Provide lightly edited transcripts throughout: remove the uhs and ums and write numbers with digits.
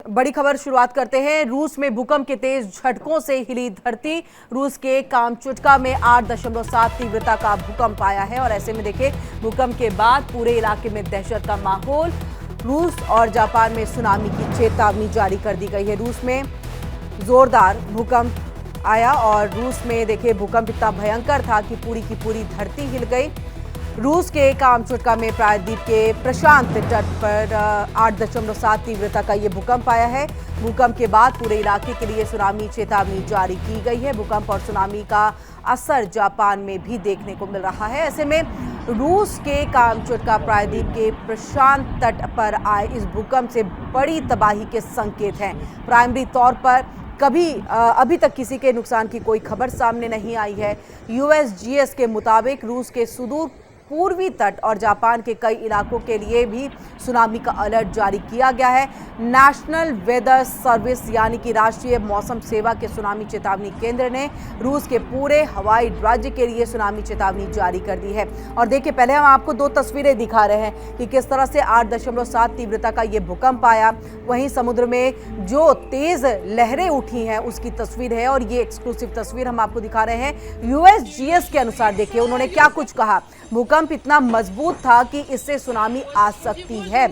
बड़ी खबर शुरुआत करते हैं। रूस में भूकंप के तेज झटकों से हिली धरती। रूस के कामचुटका में 8.7 तीव्रता का भूकंप आया है और ऐसे में देखिए भूकंप के बाद पूरे इलाके में दहशत का माहौल। रूस और जापान में सुनामी की चेतावनी जारी कर दी गई है। रूस में जोरदार भूकंप आया और रूस में देखिए भूकंप इतना भयंकर था कि पूरी की पूरी धरती हिल गई। रूस के कामचुटका में प्रायद्वीप के प्रशांत तट पर 8.7 तीव्रता का ये भूकंप आया है। भूकंप के बाद पूरे इलाके के लिए सुनामी चेतावनी जारी की गई है। भूकंप और सुनामी का असर जापान में भी देखने को मिल रहा है। ऐसे में रूस के कामचुटका प्रायद्वीप के प्रशांत तट पर आए इस भूकंप से बड़ी तबाही के संकेत हैं। प्राइमरी तौर पर अभी तक किसी के नुकसान की कोई खबर सामने नहीं आई है। यूएसजीएस के मुताबिक रूस के सुदूर पूर्वी तट और जापान के कई इलाकों के लिए भी सुनामी का अलर्ट जारी किया गया है। नेशनल वेदर सर्विस यानी कि राष्ट्रीय मौसम सेवा के सुनामी चेतावनी केंद्र ने रूस के पूरे हवाई राज्य के लिए सुनामी चेतावनी जारी कर दी है। और देखिए पहले हम आपको दो तस्वीरें दिखा रहे हैं कि किस तरह से 8.7 तीव्रता का ये भूकंप आया। वहीं समुद्र में जो तेज लहरें उठी हैं उसकी तस्वीर है और ये एक्सक्लूसिव तस्वीर हम आपको दिखा रहे हैं। यूएसजीएस के अनुसार देखिए उन्होंने क्या कुछ कहा। भूकंप इतना मजबूत था कि इससे सुनामी आ सकती है।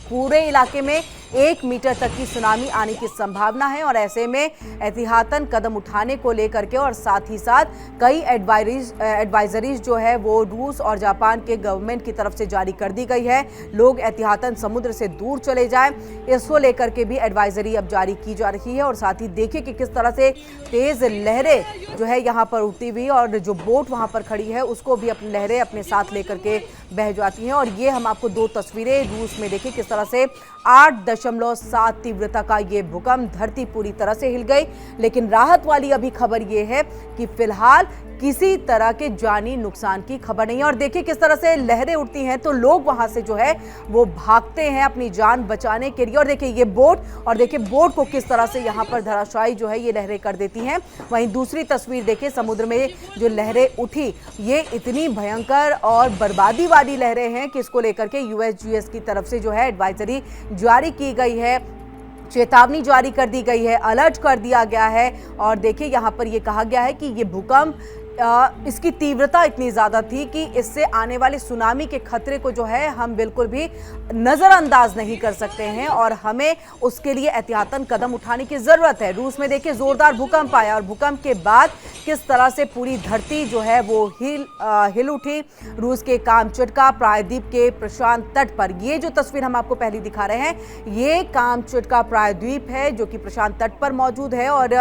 पूरे इलाके में 1 मीटर तक की सुनामी आने की संभावना है और ऐसे में एहतियातन कदम उठाने को लेकर के और साथ ही साथ कई एडवाइजरीज जो है वो रूस और जापान के गवर्नमेंट की तरफ से जारी कर दी गई है। लोग एहतियातन समुद्र से दूर चले जाएं, इसको लेकर के भी एडवाइजरी अब जारी की जा रही है। और साथ ही देखिए कि किस तरह से तेज लहरें जो है यहाँ पर उठती हुई और जो बोट वहाँ पर खड़ी है उसको भी अपनी लहरें अपने साथ लेकर के बह जाती हैं। और ये हम आपको दो तस्वीरें रूस में देखिए किस तरह से 8.7 तीव्रता का ये भूकंप, धरती पूरी तरह से हिल गई। लेकिन राहत वाली अभी खबर ये है कि फिलहाल किसी तरह के जानी नुकसान की खबर नहीं है। और देखिए किस तरह से लहरें उठती हैं तो लोग वहां से जो है वो भागते हैं अपनी जान बचाने के लिए। और देखिए ये बोट, और देखिए बोट को किस तरह से यहाँ पर धराशायी जो है ये लहरें कर देती हैं। वहीं दूसरी तस्वीर देखिए समुद्र में जो लहरें उठी ये इतनी भयंकर और बर्बादी वाली लहरें हैं कि इसको लेकर के यूएसजीएस की तरफ से जो है एडवाइजरी जारी की गई है, चेतावनी जारी कर दी गई है, अलर्ट कर दिया गया है। और देखिए यहाँ पर यह कहा गया है कि ये भूकंप इसकी तीव्रता इतनी ज़्यादा थी कि इससे आने वाले सुनामी के खतरे को जो है हम बिल्कुल भी नज़रअंदाज नहीं कर सकते हैं और हमें उसके लिए एहतियातन कदम उठाने की ज़रूरत है। रूस में देखिए ज़ोरदार भूकंप आया और भूकंप के बाद किस तरह से पूरी धरती जो है वो हिल उठी। रूस के कामचुटका प्रायद्वीप के प्रशांत तट पर ये जो तस्वीर हम आपको पहले दिखा रहे हैं ये कामचुटका प्रायद्वीप है जो कि प्रशांत तट पर मौजूद है। और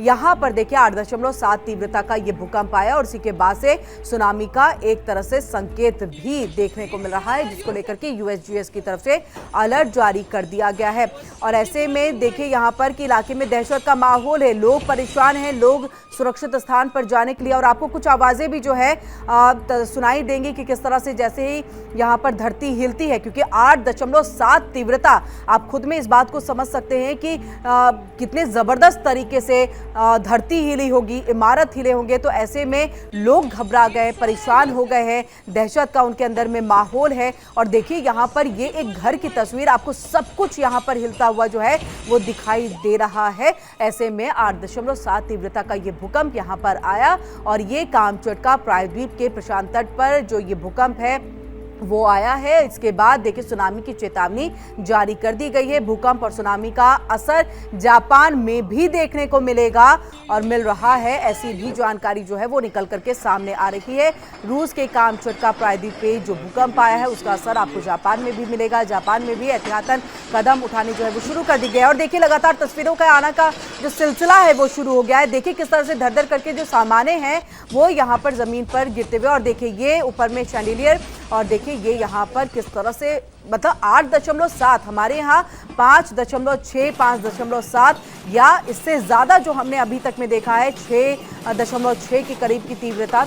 यहाँ पर देखिए 8.7 तीव्रता का ये भूकंप आया और इसी के बाद से सुनामी का एक तरह से संकेत भी देखने को मिल रहा है, जिसको लेकर के यूएसजीएस की तरफ से अलर्ट जारी कर दिया गया है। और ऐसे में देखिए यहाँ पर कि इलाके में दहशत का माहौल है, लोग परेशान हैं, लोग सुरक्षित स्थान पर जाने के लिए। और आपको कुछ आवाजें भी जो है सुनाई देंगी कि किस तरह से जैसे ही यहाँ पर धरती हिलती है, क्योंकि 8.7 तीव्रता, आप खुद में इस बात को समझ सकते हैं कि कितने जबरदस्त तरीके से धरती हिली होगी, इमारत हिले होंगे। तो ऐसे में लोग घबरा गए, परेशान हो गए हैं, दहशत का उनके अंदर में माहौल है। और देखिए यहाँ पर ये एक घर की तस्वीर, आपको सब कुछ यहाँ पर हिलता हुआ जो है वो दिखाई दे रहा है। ऐसे में 8.7 तीव्रता का ये भूकंप यहाँ पर आया और ये कामचुटका प्रायद्वीप के प्रशांत तट पर जो ये भूकंप है वो आया है। इसके बाद देखिए सुनामी की चेतावनी जारी कर दी गई है। भूकंप और सुनामी का असर जापान में भी देखने को मिलेगा और मिल रहा है, ऐसी भी जानकारी जो है वो निकल करके सामने आ रही है। रूस के कामचुटका प्रायद्वीप पे जो भूकंप आया है उसका असर आपको जापान में भी मिलेगा। जापान में भी एहतियातन कदम उठाने जो है वो शुरू कर दी गई है। और देखिए लगातार तस्वीरों का आना का जो सिलसिला है वो शुरू हो गया है। देखिए किस तरह से धर धर करके जो सामाने हैं वो यहाँ पर जमीन पर गिरते हुए, और देखिए ये ऊपर में शैंडिलियर, और देखिए ये यहाँ पर किस तरह से मतलब 8.7, हमारे यहाँ 5.6, 5.7 या इससे ज़्यादा जो हमने अभी तक में देखा है 6.6 के करीब की तीव्रता।